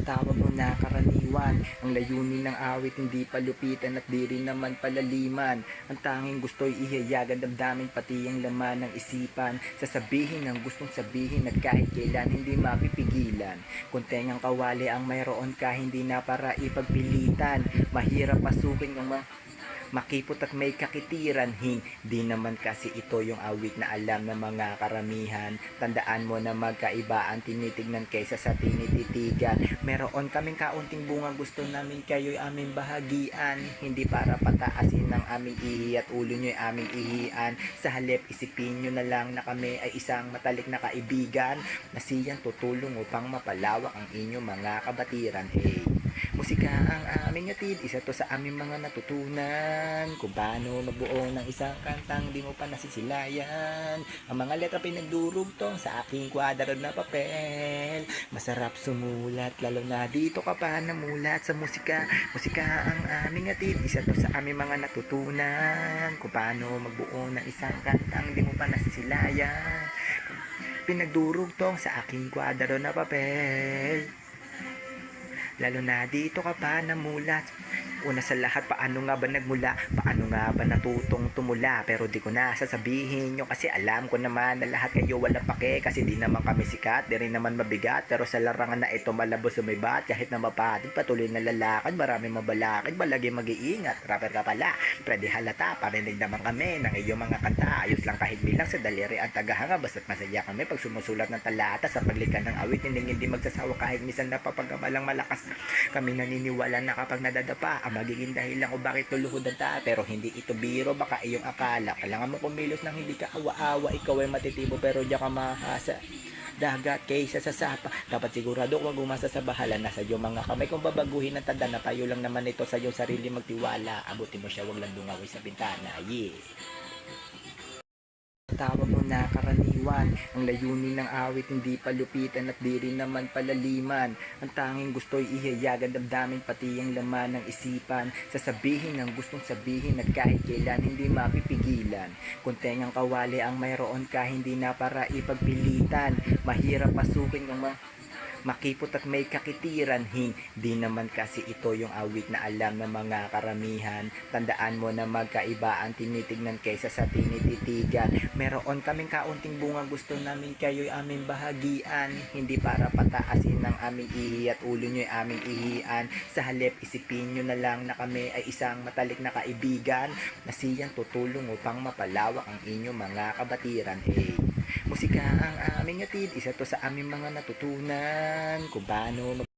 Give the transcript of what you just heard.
Tawag mo na karaniwan. Ang layunin ng awit hindi palupitan at di rin naman palaliman. Ang tanging gusto'y ihayag ang damdamin pati ang laman ng isipan. Sasabihin ang gustong sabihin at kahit kailan hindi mapipigilan. Kung tengang kawali ang mayroon ka hindi na para ipagpilitan. Mahirap pasukin kung makipot at may kakitiran. Hindi naman kasi ito yung awit na alam ng mga karamihan. Tandaan mo na magkaiba ang tinitignan kaysa sa tinititigan. Meron kaming kaunting bunga gusto namin kayo'y aming bahagian. Hindi para pataasin ng aming ihi at ulo nyo'y aming ihian. Sa halip isipin nyo na lang na kami ay isang matalik na kaibigan na siyang tutulong upang mapalawak ang inyong mga kabatiran. Hey! Musika ang aming atid, isa to sa aming mga natutunan. Kung paano magbuo ng isang kantang di mo pa nasisilayan. Ang mga letra pinagdurugtong sa aking kwadro na papel. Masarap sumulat, lalo na dito ka pa namulat sa musika. Musika ang aming atid, isa to sa aming mga natutunan. Kung paano magbuo ng isang kantang di mo pa nasisilayan. Pinagdurugtong sa aking kwadro na papel. Lalo na dito ka pa namulat. Una sa lahat, paano nga ba nagmula? Paano nga ba natutong tumula? Pero di ko na sasabihin nyo kasi alam ko naman na lahat kayo wala pake. Kasi di naman kami sikat, di rin naman mabigat. Pero sa larangan na ito malabos sumibat. Kahit na mapatig, patuloy na lalakad. Marami mabalakid, balagi mag-iingat. Rapper ka pala, pwede halata. Parinig naman kami ng iyong mga kanta. Ayos lang kahit bilang sa daliri ang tagahanga. Basta't masaya kami pag sumusulat ng talata. Sa paglikan ng awit, hindi magsasawa kahit minsan napapagamalang malakas. Kami naniniwala na kapag nadadapa ang magiging dahilan kung bakit tuluhod ang taa. Pero hindi ito biro, baka iyong akala. Kailangan mo kumilos nang hindi ka awa-awa. Ikaw ay matitibo pero diyan ka mahasa dagat kaysa sa sapa. Dapat sigurado huwag umasa sa bahala. Nasa iyong mga kamay kung babaguhin ang tanda na payo lang naman ito sa iyong sarili magtiwala. Abutin mo siya, huwag lang dungawi sa bintana. Yeah. Tawag mo na karaniwan. Ang layunin ng awit hindi palupitan at di rin naman palaliman. Ang tanging gusto'y ihayag ang damdamin pati ang laman ng isipan. Sasabihin ang gustong sabihin at kahit kailan hindi mapipigilan. Kung tengang kawali ang mayroon ka hindi na para ipagpilitan. Mahirap pasukin kung makipot at may kakitiran. Hindi naman kasi ito yung awit na alam ng mga karamihan. Tandaan mo na magkaiba ang tinitignan kaysa sa tinititigan. Meron kaming kaunting bunga gusto namin kayo'y aming bahagian. Hindi para pataasin ng aming ihi at ulo nyo'y aming ihian. Sa halip isipin nyo na lang na kami ay isang matalik na kaibigan na siyang tutulong upang mapalawak ang inyong mga kabatiran. Hey! Musika ang aming atid, isa to sa aming mga natutunan. Kung paano